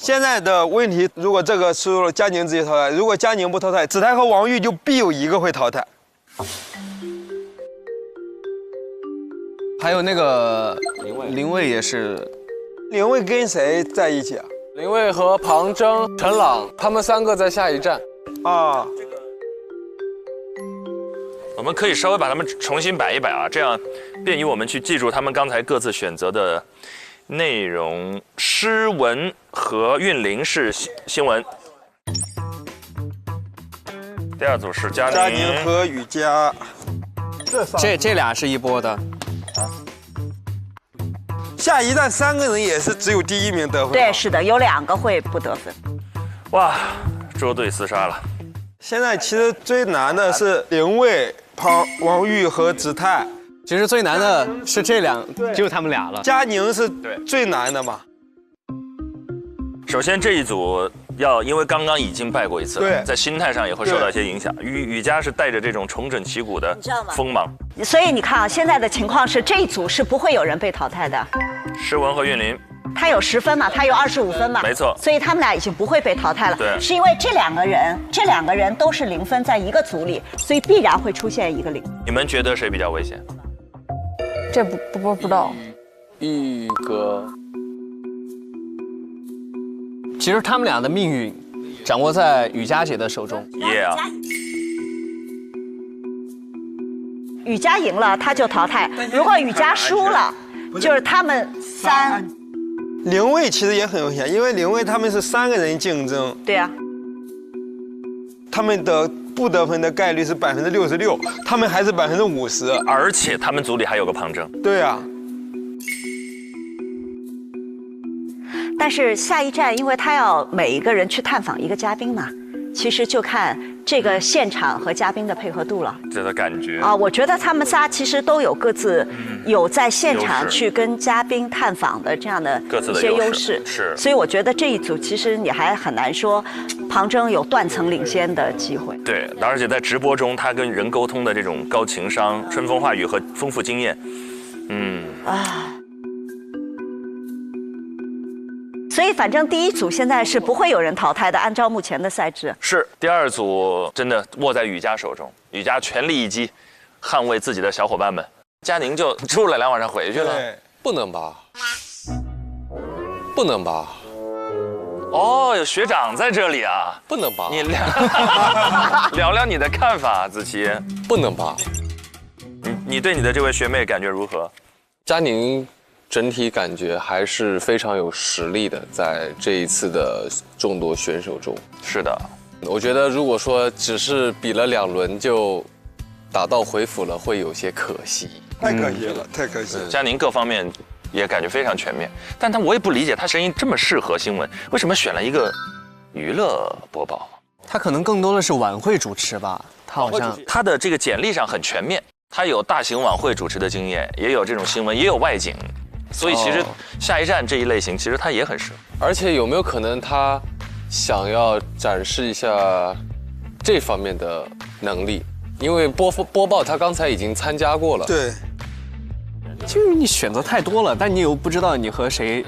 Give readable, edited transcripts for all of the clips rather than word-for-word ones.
现在的问题，如果这个是佳宁直接淘汰，如果佳宁不淘汰，子泰和王玉就必有一个会淘汰。还有那个林蔚也是，林蔚跟谁在一起啊？林蔚和庞征、陈朗他们3个在下一站。啊，我们可以稍微把他们重新摆一摆啊，这样便于我们去记住他们刚才各自选择的内容。诗文和韵灵是新闻。第2组是佳佳宁宁和雨佳，这俩是一波的。下一站3个人也是只有第1名得分。对，是的，有2个会不得分。哇，捉对厮杀了。现在其实最难的是林蔚、王玉和子泰。其实最难的是这就他们俩了。佳宁是最难的嘛？首先这一组因为刚刚已经败过一次了，对，在心态上也会受到一些影响。雨佳是带着这种重整旗鼓的锋芒。所以你看啊，现在的情况是这一组是不会有人被淘汰的。诗文和韵灵，他有10分嘛，他有25分嘛，没错。所以他们俩已经不会被淘汰了。对，是因为这两个人都是0分，在一个组里，所以必然会出现一个0。你们觉得谁比较危险？这不知道。玉哥，其实他们俩的命运掌握在雨佳姐的手中。Yeah。雨佳赢了，他就淘汰；如果雨佳输了，就是他们3。林蔚其实也很危险，因为林蔚他们是3个人竞争。对啊。他们的不得分的概率是66%，他们还是50%，而且他们组里还有个庞征。对啊。但是下一站，因为他要每一个人去探访一个嘉宾嘛，其实就看这个现场和嘉宾的配合度了。这个感觉啊，我觉得他们仨其实都有各自有在现场去跟嘉宾探访的这样的一些优势，是。所以我觉得这一组其实你还很难说庞征有断层领先的机会。对，而且在直播中他跟人沟通的这种高情商、春风化雨和丰富经验，所以反正第1组现在是不会有人淘汰的，按照目前的赛制。是第2组真的握在雨佳手中，雨佳全力一击，捍卫自己的小伙伴们。佳宁就住了2晚上回去了。不能吧？不能吧？哦，有学长在这里啊！不能吧？你聊聊你的看法，子琪。不能吧？你对你的这位学妹感觉如何？佳宁整体感觉还是非常有实力的，在这一次的众多选手中。是的，我觉得如果说只是比了2轮就打道回府了，会有些可惜。太可惜了，太可惜了。佳宁各方面也感觉非常全面，但我也不理解他声音这么适合新闻，为什么选了一个娱乐播报？他可能更多的是晚会主持吧，他好像他的这个简历上很全面，他有大型晚会主持的经验，也有这种新闻，也有外景。所以其实下一站这一类型，其实他也很适合。而且有没有可能他想要展示一下这方面的能力？因为播报他刚才已经参加过了。对，就是你选择太多了，但你又不知道你和谁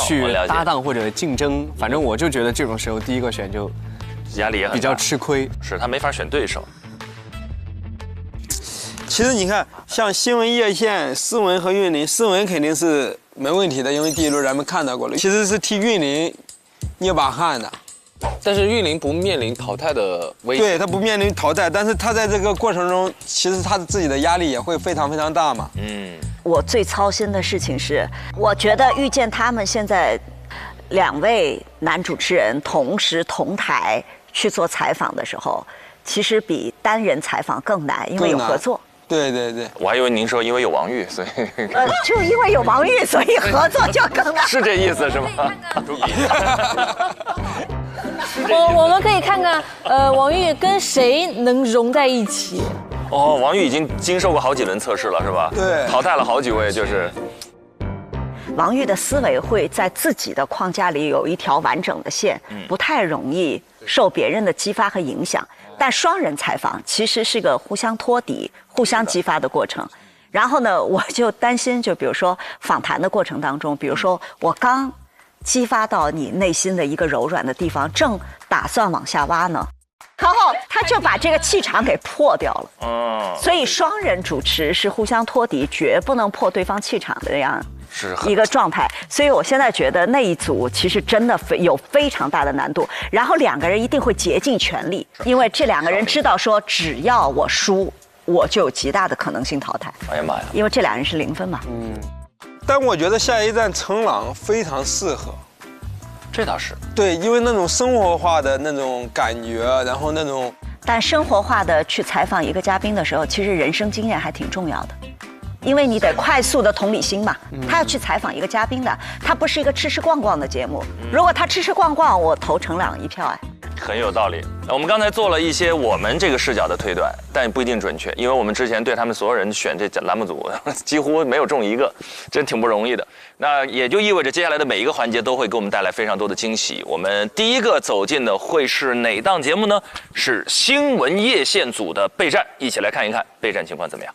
去搭档或者竞争。反正我就觉得这种时候第1个选就压力也很大，比较吃亏，是他没法选对手。其实你看，像新闻叶线、诗文和韵灵，诗文肯定是没问题的，因为第1轮咱们看到过了。其实是替韵灵捏把汗的，但是韵灵不面临淘汰的危险，对他不面临淘汰，但是他在这个过程中，其实他自己的压力也会非常非常大嘛。我最操心的事情是，我觉得遇见他们现在2位男主持人同时同台去做采访的时候，其实比单人采访更难，因为有合作。对对对，我还以为您说因为有王玉，所以就因为有王玉，所以合作就更难。是这意思是吗？我们可以看看，王玉跟谁能融在一起。哦，王玉已经经受过好几轮测试了，是吧？对，淘汰了好几位，就是。王玉的思维会在自己的框架里有一条完整的线，不太容易受别人的激发和影响。但双人采访其实是个互相托底、互相激发的过程。然后呢，我就担心，就比如说访谈的过程当中，比如说我刚激发到你内心的一个柔软的地方，正打算往下挖呢，然后他就把这个气场给破掉了。所以双人主持是互相托底，绝不能破对方气场的这样一个状态。所以我现在觉得那一组其实真的有非常大的难度，然后2个人一定会竭尽全力，因为这2个人知道说只要我输，我就有极大的可能性淘汰。哎呀妈呀！因为这2人是0分嘛。但我觉得下一站程朗非常适合。这倒是。对，因为那种生活化的那种感觉，然后那种。但生活化的去采访一个嘉宾的时候，其实人生经验还挺重要的。因为你得快速的同理心嘛，他要去采访一个嘉宾的，他不是一个吃吃逛逛的节目。如果他吃吃逛逛，我投程朗1票哎。很有道理。我们刚才做了一些我们这个视角的推断，但不一定准确，因为我们之前对他们所有人选这栏目组几乎没有中一个，真挺不容易的。那也就意味着接下来的每一个环节都会给我们带来非常多的惊喜。我们第一个走进的会是哪档节目呢？是新闻夜线组的备战，一起来看一看备战情况怎么样。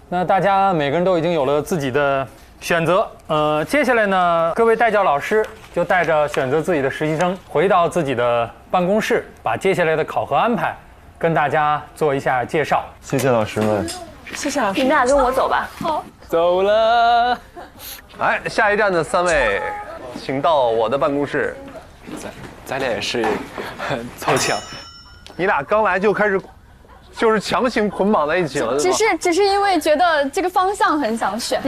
那大家每个人都已经有了自己的选择，接下来呢，各位带教老师就带着选择自己的实习生回到自己的办公室，把接下来的考核安排跟大家做一下介绍。谢谢老师们，谢谢老师。你们俩跟我走吧。好，走了。哎，下一站的3位，请到我的办公室。咱俩也是凑巧，你俩刚来就开始。就是强行捆绑在一起了，只是因为觉得这个方向很想选。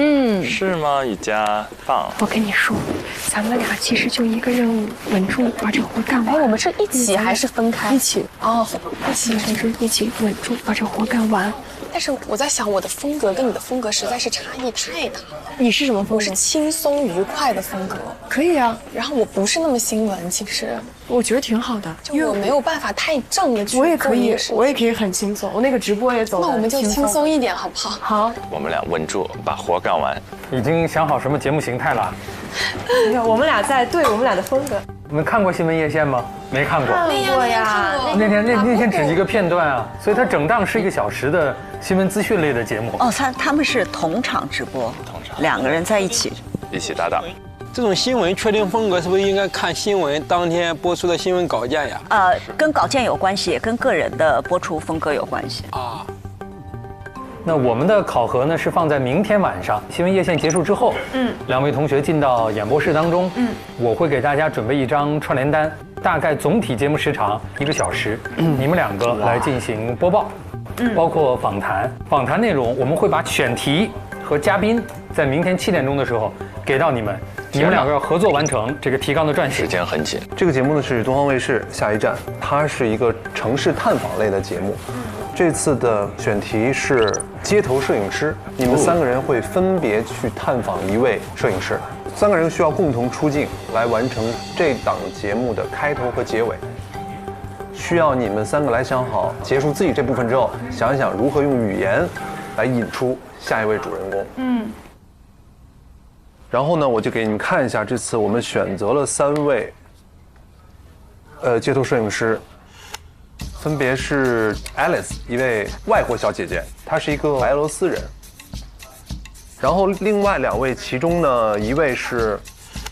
是吗？雨佳，棒！我跟你说，咱们俩其实就一个任务，稳住把这活干完。哎，我们是一起还是分开？一起哦，一起就是一起稳住把这活干完。但是我在想，我的风格跟你的风格实在是差异太大。你是什么风格？我是轻松愉快的风格。可以啊。然后我不是那么新闻，其实我觉得挺好的，因为我没有办法太正的去。我也可以很轻松，我那个直播也走。那我们就轻松一点好不好？好。我们俩稳住，把活干完。已经想好什么节目形态了？你看，我们俩在对我们俩的风格。你们看过新闻夜线吗？没看过。看过呀。那天只是一个片段啊，所以它整档是1个小时的新闻资讯类的节目。哦，他们是同场直播，2个人在一起搭档。这种新闻确定风格是不是应该看新闻当天播出的新闻稿件呀？跟稿件有关系，也跟个人的播出风格有关系啊。那我们的考核呢是放在明天晚上新闻夜线结束之后，2位同学进到演播室当中，我会给大家准备一张串联单，大概总体节目时长1个小时，你们2个来进行播报，包括访谈。访谈内容我们会把选题和嘉宾在明天7点钟的时候给到你们，你们2个要合作完成这个提纲的撰写。时间很紧。这个节目呢是东方卫视下一站，它是一个城市探访类的节目。这次的选题是街头摄影师，你们3个人会分别去探访1位摄影师，3个人需要共同出镜来完成这档节目的开头和结尾。需要你们3个来想好，结束自己这部分之后，想一想如何用语言来引出下一位主人公。然后呢，我就给你们看一下，这次我们选择了3位，街头摄影师。分别是 Alice 一位外国小姐姐，她是一个白俄罗斯人。然后另外2位，其中呢1位是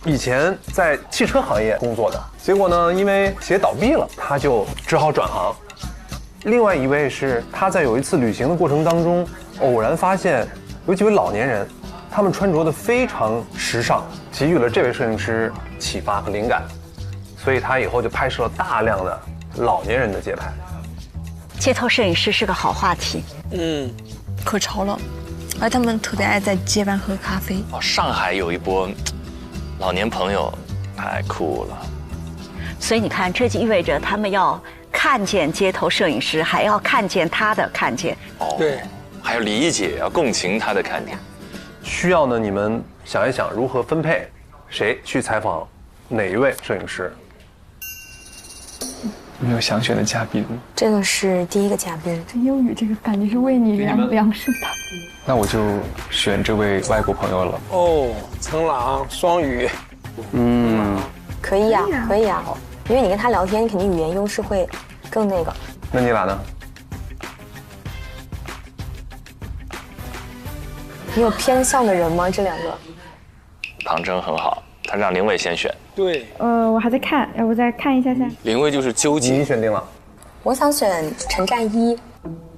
以前在汽车行业工作的，结果呢因为企业倒闭了，他就只好转行。另外1位是他在有一次旅行的过程当中，偶然发现有几位老年人，他们穿着的非常时尚，给予了这位摄影师启发和灵感，所以他以后就拍摄了大量的老年人的街拍。街头摄影师是个好话题，可潮了，而他们特别爱在街边喝咖啡。上海有一波老年朋友，太酷了。所以你看，这就意味着他们要看见街头摄影师，还要看见他的看见。对，还要理解，要共情他的看见。需要呢，你们想一想如何分配，谁去采访哪1位摄影师。没有想选的嘉宾，这个是第1个嘉宾。这英语这个感觉是为你量身的。那我就选这位外国朋友了。程朗双语。可以啊，可以啊，因为你跟他聊天，你肯定语言优势会更那个。那你俩呢？你有偏向的人吗？这2个？唐征很好，他让林伟先选。对，我还在看，要不再看一下下。林伟就是纠结。你选定了？我想选陈战一。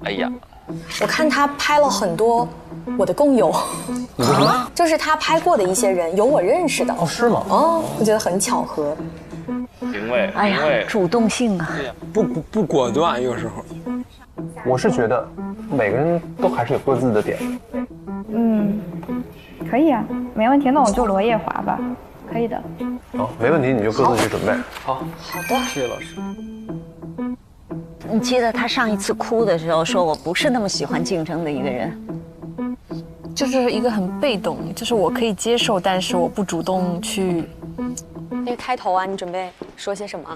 哎呀，我看他拍了很多我的工友，就是他拍过的一些人有我认识的。哦，是吗？哦，我觉得很巧合。林伟，哎呀，主动性啊，不果断，有时候。我是觉得每个人都还是有各自的点。可以啊，没问题。那我就罗夜华吧，可以的。好，没问题，你就各自去准备。好的，谢谢老师。你记得他上一次哭的时候说：“我不是那么喜欢竞争的一个人。”就是一个很被动，就是我可以接受，但是我不主动去。那个开头啊，你准备说些什么？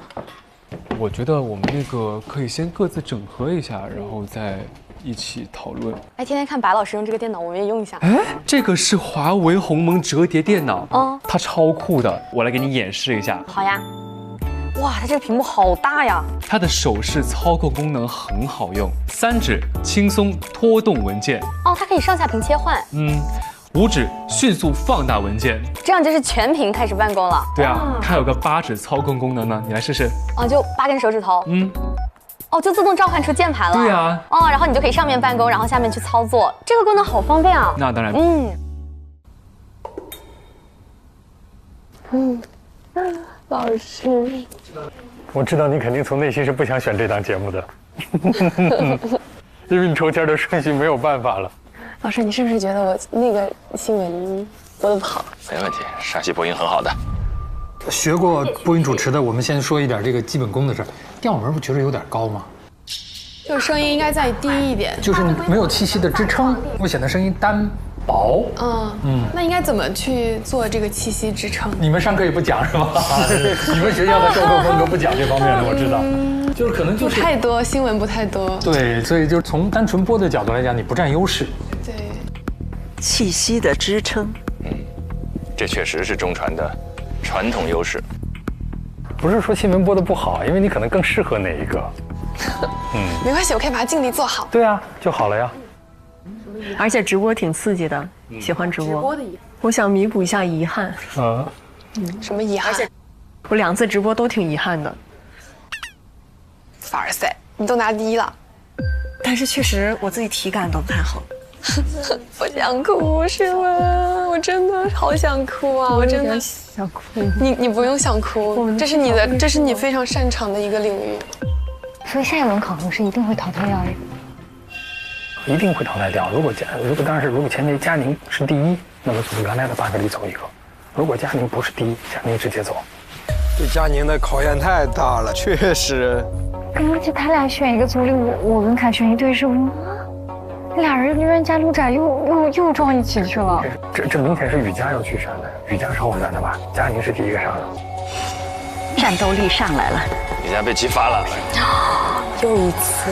我觉得我们那个可以先各自整合一下，然后再一起讨论。哎，天天看白老师用这个电脑，我们也用一下。哎，这个是华为鸿蒙折叠电脑，哦，它超酷的，我来给你演示一下。好呀。哇，它这个屏幕好大呀！它的手势操控功能很好用，3指轻松拖动文件。哦，它可以上下屏切换。 5指迅速放大文件，这样就是全屏开始办公了。对啊，它有个8指操控功能呢，你来试试。哦，就8根手指头。哦，就自动召唤出键盘了。对啊。哦，然后你就可以上面办公，然后下面去操作，这个功能好方便啊。那当然。老师，我知道你肯定从内心是不想选这档节目的，因为你抽签的顺序没有办法了。老师，你是不是觉得我那个新闻播得不好？没问题，陕西播音很好的。学过播音主持的，我们先说一点这个基本功的事儿。调门不觉得有点高吗？就是声音应该再低一点，就是你没有气息的支撑，会显得声音单薄。那应该怎么去做这个气息支撑？你们上课也不讲是吗？你们学校的授课风格不讲这方面的，我知道。就是可能就是不太多，新闻不太多。对，所以就是从单纯播的角度来讲，你不占优势。对，气息的支撑，这确实是中传的传统优势。不是说新闻播的不好，因为你可能更适合哪一个。没关系，我可以把它尽力做好。对啊，就好了呀。而且直播挺刺激的，喜欢直播。直播的遗憾，我想弥补一下遗憾。什么遗憾？我2次直播都挺遗憾的。凡尔赛，你都拿第1了。但是确实我自己体感都不太好。我想哭，是吗？我真的好想哭啊！我真的想哭。你不用想哭，这是你的，这是你非常擅长的一个领域。所以下一轮考核是一定会淘汰掉的。一定会淘汰掉。如果前提佳宁是第1，那么从原来的8个里走一个；如果佳宁不是第1，佳宁直接走。对佳宁的考验太大了，确实。而且他俩选一个组里，我跟凯旋一对是吗？俩人冤家路窄又撞一起去了。这明显是雨佳要去选的，雨佳是后选的吧？佳宁是第1个上的。战斗力上来了，雨佳被激发了，又一次。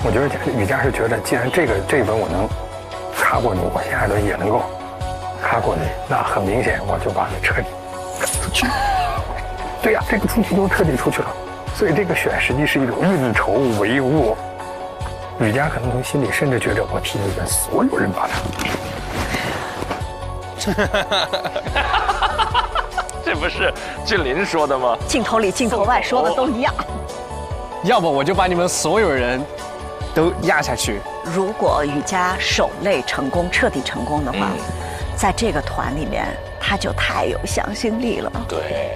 我觉得雨佳是觉得，既然这一轮我能卡过你，我下一轮也能够卡过你，那很明显我就把你彻底赶出去。对呀，这个出去就彻底出去了。所以这个选实际是一种运筹帷幄。雨佳可能从心里甚至觉得，我替你们所有人把他。这不是俊林说的吗？镜头里镜头外说的都一样。要不我就把你们所有人都压下去。如果雨佳守擂成功，彻底成功的话，在这个团里面，他就太有向心力了。对。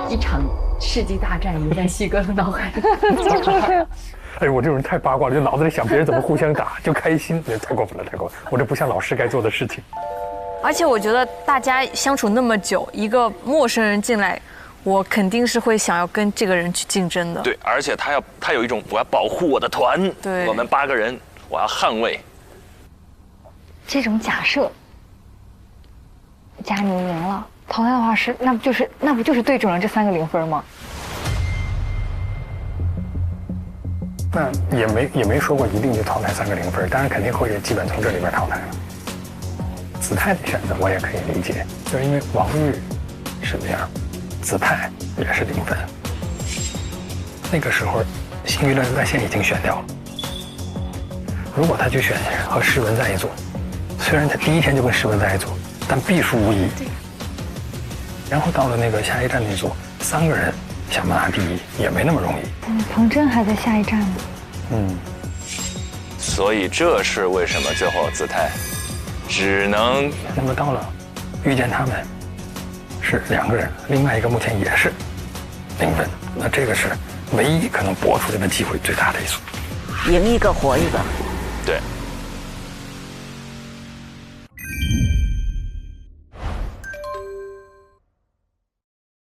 一场世纪大战已在西哥的脑海里。哎，我这种人太八卦了，就脑子里想别人怎么互相打，就开心，太过分了，太过分了！我这不像老师该做的事情。而且我觉得大家相处那么久，一个陌生人进来，我肯定是会想要跟这个人去竞争的。对，而且他有一种我要保护我的团，对，我们8个人，我要捍卫。这种假设，佳宁赢了。淘汰的话是，那不就是对准了这3个0分吗？那也没说过一定就淘汰3个0分，当然肯定会基本从这里边淘汰了。子泰的选择我也可以理解，就是因为王玉是这样，子泰也是0分。那个时候，新娱乐在线已经选掉了。如果他去选和诗文在一组，虽然他第一天就跟石文在一组，但必输无疑。然后到了那个下一站那组，3个人想拿第一也没那么容易。彭真还在下一站呢。所以这是为什么最后姿态只能。那么到了遇见他们是2个人，另外一个目前也是0分，那这个是唯一可能搏出来的机会最大的一组。赢一个活一个。对。